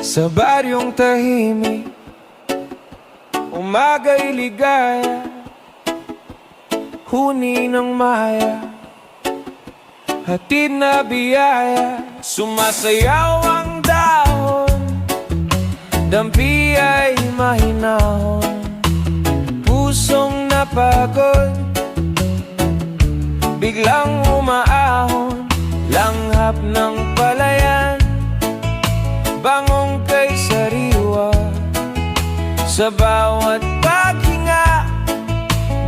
Sa baryong tahimik, umaga'y ligaya, huni ng maya, hatid na biyaya. Sumasayaw ang dahon, dampi ay mahinahon, pusong napagod, biglang umaahon. Langhap ng palayan, bangong kay sariwa. Sa bawat paghinga,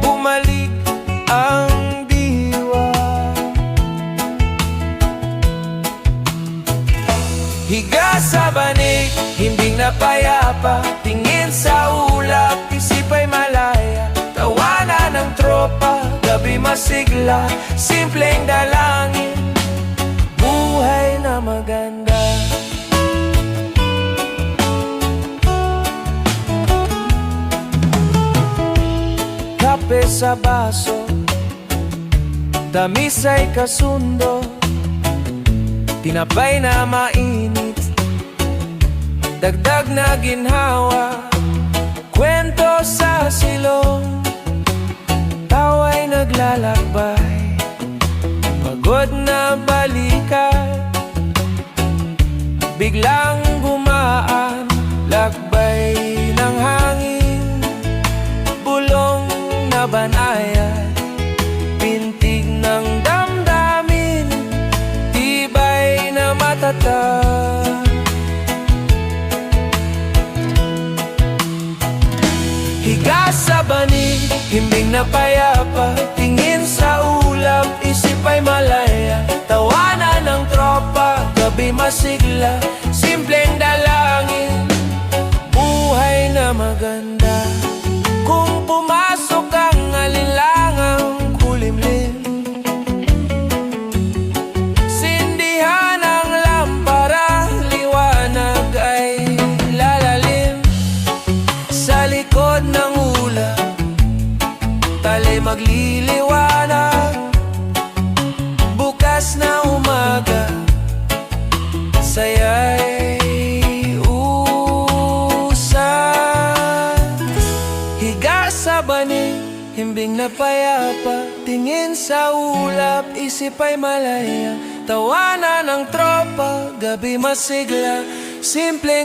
bumalik ang diwa. Higa sa banig, himbing na payapa, tingin sa ulap, isip ay malaya. Tawanan ng tropa, gabi masigla, simpleng dalangin, buhay na maganda. Kape sa baso, tamis ay kasundo, tinapay na mainit, dagdag na ginhawa, kwento sa silong, tawa'y naglalakbay, pagod na balikan, biglang gumaan, lakbay ng hangin, bulong na banayad, pintig ng damdamin, tibay na matatag. Higa sa banig, himbing na payapa, tingin sa ulap, isip ay malaya. Tawanan ng tropa, gabi masigla, simpleng dalangin, buhay na maganda. Kung pumasok ang alinlangang kulimlim, sindihan ang lampara, liwanag ay lalalim. Sa likod ng ulap, talay magliliwanag, bukas na umaga, saya'y higa sa banig, himbing na payapa, tingin sa ulap, isip ay malaya. Tawanan ng tropa, gabi masigla, simpleng